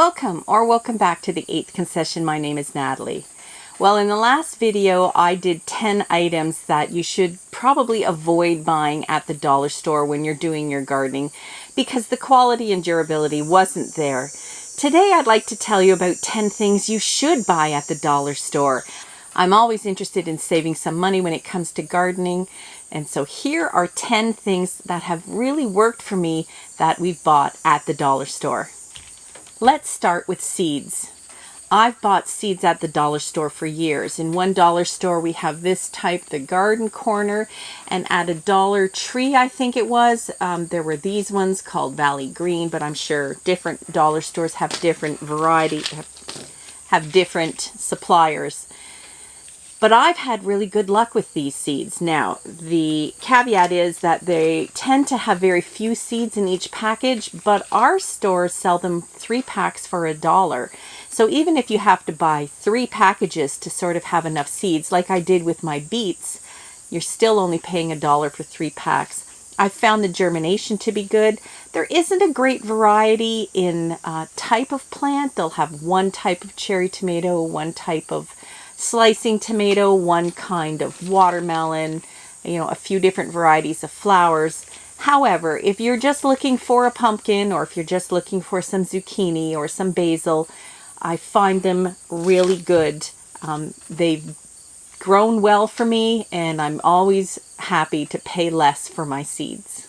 Welcome back to the 8th concession. My name is Natalie. Well, in the last video, I did 10 items that you should probably avoid buying at the dollar store when you're doing your gardening because the quality and durability wasn't there. Today, I'd like to tell you about 10 things you should buy at the dollar store. I'm always interested in saving some money when it comes to gardening, and so here are 10 things that have really worked for me that we've bought at the dollar store. Let's start with seeds. I've bought seeds at the dollar store for years. In one dollar store we have this type, the garden corner, and at a Dollar Tree, I think it was, there were these ones called Valley Green, but I'm sure different dollar stores have different variety, have different suppliers. But I've had really good luck with these seeds. Now, the caveat is that they tend to have very few seeds in each package, but our stores sell them 3 packs for $1. So even if you have to buy 3 packages to sort of have enough seeds, like I did with my beets, you're still only paying $1 for 3 packs. I found the germination to be good. There isn't a great variety in type of plant. They'll have one type of cherry tomato, one type of slicing tomato, one kind of watermelon, a few different varieties of flowers. However, if you're just looking for a pumpkin, or if you're just looking for some zucchini or some basil, I find them really good. They've grown well for me, and I'm always happy to pay less for my seeds.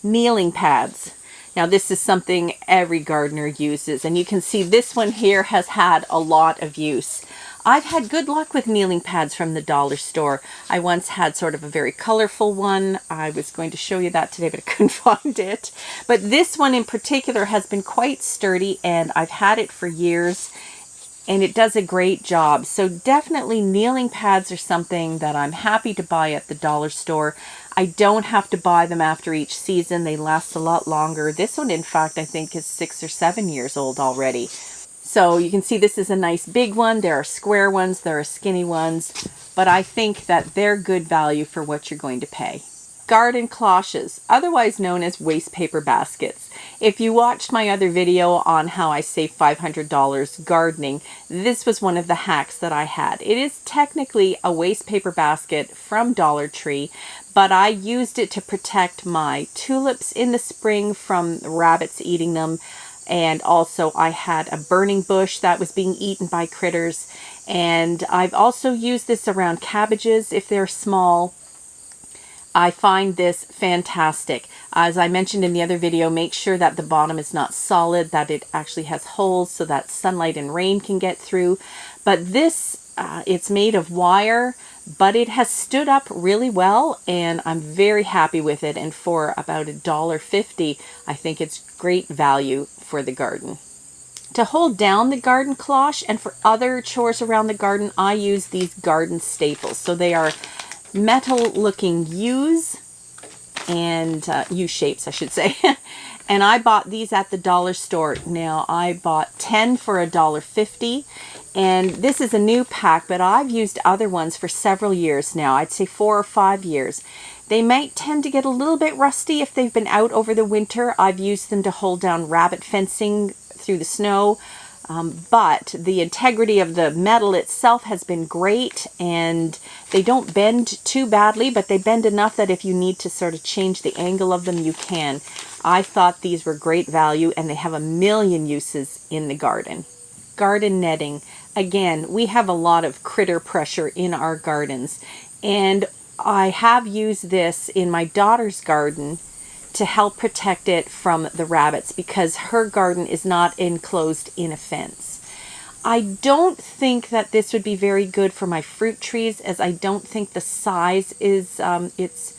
Kneeling pads. Now this is something every gardener uses, and you can see this one here has had a lot of use. I've had good luck with kneeling pads from the dollar store. I once had sort of a very colorful one. I was going to show you that today, but I couldn't find it. But this one in particular has been quite sturdy, and I've had it for years, and it does a great job. So definitely kneeling pads are something that I'm happy to buy at the dollar store. I don't have to buy them after each season. They last a lot longer. This one, in fact, I think is 6 or 7 years old already. So you can see this is a nice big one. There are square ones, there are skinny ones, but I think that they're good value for what you're going to pay. Garden cloches, otherwise known as waste paper baskets. If you watched my other video on how I saved $500 gardening, this was one of the hacks that I had. It is technically a waste paper basket from Dollar Tree, but I used it to protect my tulips in the spring from rabbits eating them. And also I had a burning bush that was being eaten by critters. And I've also used this around cabbages if they're small. I find this fantastic. As I mentioned in the other video, make sure that the bottom is not solid, that it actually has holes so that sunlight and rain can get through. But this, it's made of wire, but it has stood up really well, and I'm very happy with it. And for about $1.50, I think it's great value for the garden. To hold down the garden cloche and for other chores around the garden, I use these garden staples. So they are metal looking U's and U shapes, I should say. And I bought these at the dollar store. Now I bought 10 for $1.50, and this is a new pack, but I've used other ones for several years now. I'd say 4 or 5 years. They might tend to get a little bit rusty if they've been out over the winter. I've used them to hold down rabbit fencing through the snow. But the integrity of the metal itself has been great, and they don't bend too badly, but they bend enough that if you need to sort of change the angle of them, you can. I thought these were great value, and they have a million uses in the garden. Garden netting. Again, we have a lot of critter pressure in our gardens, and I have used this in my daughter's garden to help protect it from the rabbits because her garden is not enclosed in a fence. I don't think that this would be very good for my fruit trees, as I don't think the size is, it's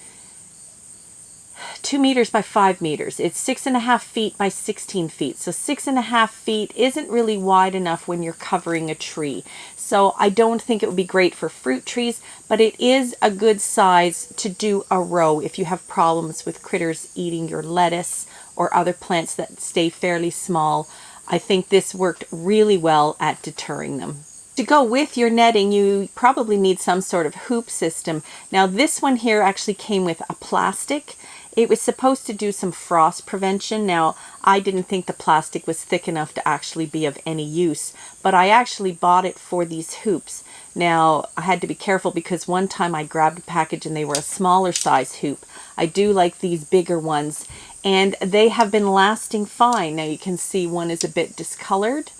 2 meters by 5 meters. It's 6.5 feet by 16 feet. So 6.5 feet isn't really wide enough when you're covering a tree. So I don't think it would be great for fruit trees, but it is a good size to do a row if you have problems with critters eating your lettuce or other plants that stay fairly small. I think this worked really well at deterring them. To go with your netting, you probably need some sort of hoop system. Now this one here actually came with a plastic, It was supposed to do some frost prevention. Now, I didn't think the plastic was thick enough to actually be of any use, but I actually bought it for these hoops. Now, I had to be careful because one time I grabbed a package and they were a smaller size hoop. I do like these bigger ones, and they have been lasting fine. Now, you can see one is a bit discolored,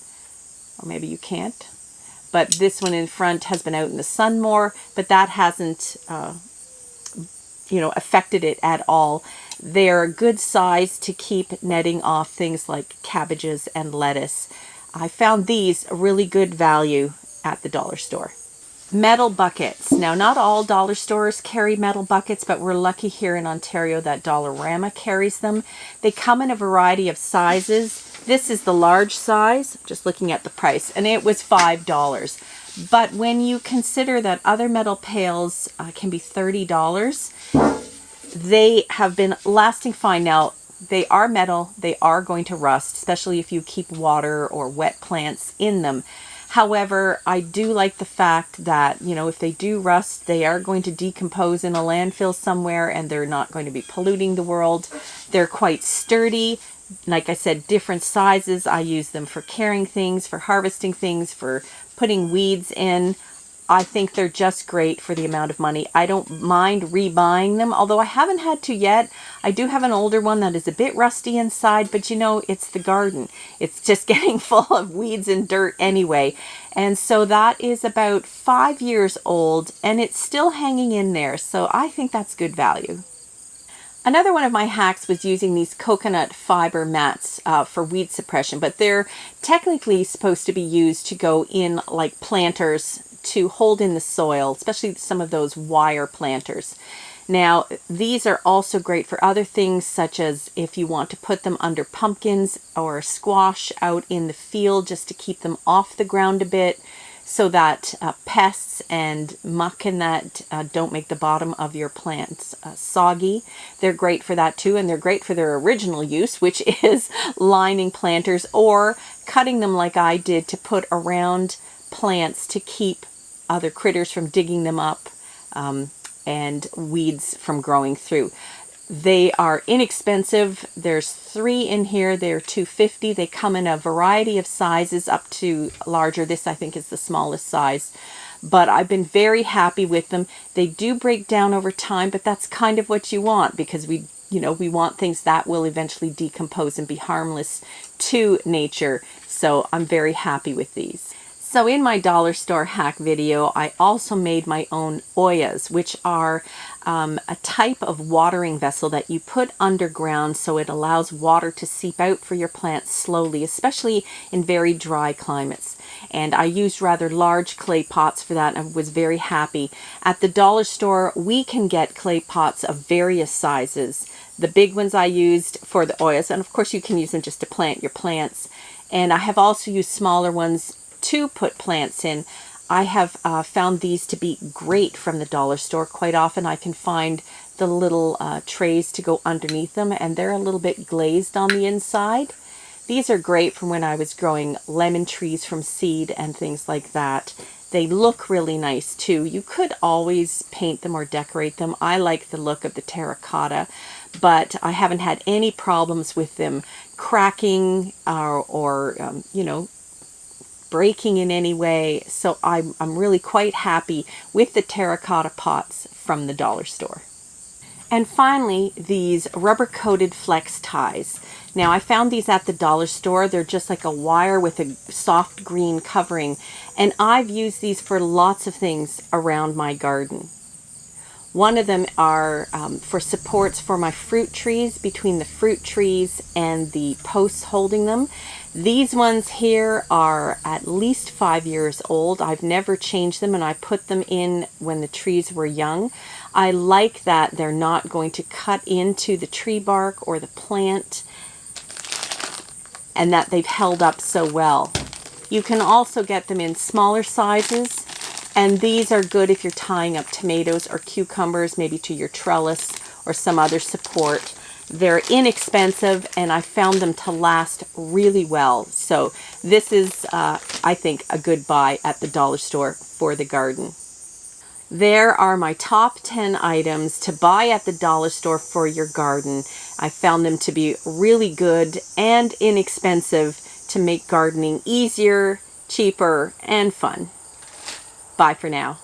or maybe you can't. But this one in front has been out in the sun more, but that hasn't affected it at all. They're a good size to keep netting off things like cabbages and lettuce. I found these a really good value at the dollar store. Metal buckets. Now, not all dollar stores carry metal buckets, but we're lucky here in Ontario that Dollarama carries them. They come in a variety of sizes. This is the large size, just looking at the price, and it was $5. But when you consider that other metal pails can be $30, they have been lasting fine. Now, they are metal, they are going to rust, especially if you keep water or wet plants in them. However, I do like the fact that, if they do rust, they are going to decompose in a landfill somewhere and they're not going to be polluting the world. They're quite sturdy. Like I said, different sizes. I use them for carrying things, for harvesting things, for putting weeds in. I think they're just great for the amount of money. I don't mind rebuying them, although I haven't had to yet. I do have an older one that is a bit rusty inside, but it's the garden. It's just getting full of weeds and dirt anyway. And so that is about 5 years old, and it's still hanging in there. So I think that's good value. Another one of my hacks was using these coconut fiber mats for weed suppression, but they're technically supposed to be used to go in like planters to hold in the soil, especially some of those wire planters. Now, these are also great for other things, such as if you want to put them under pumpkins or squash out in the field just to keep them off the ground a bit, so that pests and muck and that don't make the bottom of your plants soggy. They're great for that too, and they're great for their original use, which is lining planters or cutting them like I did to put around plants to keep other critters from digging them up and weeds from growing through. They are inexpensive. There's 3 in here. They're $2.50. They come in a variety of sizes up to larger. This, I think, is the smallest size. But I've been very happy with them. They do break down over time, but that's kind of what you want, because we want things that will eventually decompose and be harmless to nature. So I'm very happy with these. So in my dollar store hack video, I also made my own oyas, which are a type of watering vessel that you put underground so it allows water to seep out for your plants slowly, especially in very dry climates. And I used rather large clay pots for that, and I was very happy. At the dollar store, we can get clay pots of various sizes. The big ones I used for the oyas, and of course you can use them just to plant your plants. And I have also used smaller ones to put plants in. I have found these to be great from the dollar store. Quite often I can find the little trays to go underneath them, and they're a little bit glazed on the inside. These are great from when I was growing lemon trees from seed and things like that. They look really nice too. You could always paint them or decorate them. I like the look of the terracotta, but I haven't had any problems with them cracking or breaking in any way. So I'm really quite happy with the terracotta pots from the dollar store. And finally, these rubber coated flex ties. Now, I found these at the dollar store. They're just like a wire with a soft green covering, and I've used these for lots of things around my garden. One of them are for supports for my fruit trees, between the fruit trees and the posts holding them. These ones here are at least 5 years old. I've never changed them, and I put them in when the trees were young. I like that they're not going to cut into the tree bark or the plant, and that they've held up so well. You can also get them in smaller sizes, and these are good if you're tying up tomatoes or cucumbers, maybe to your trellis or some other support. They're inexpensive, and I found them to last really well. So this is, I think, a good buy at the dollar store for the garden. There are my top 10 items to buy at the dollar store for your garden. I found them to be really good and inexpensive to make gardening easier, cheaper, and fun. Bye for now.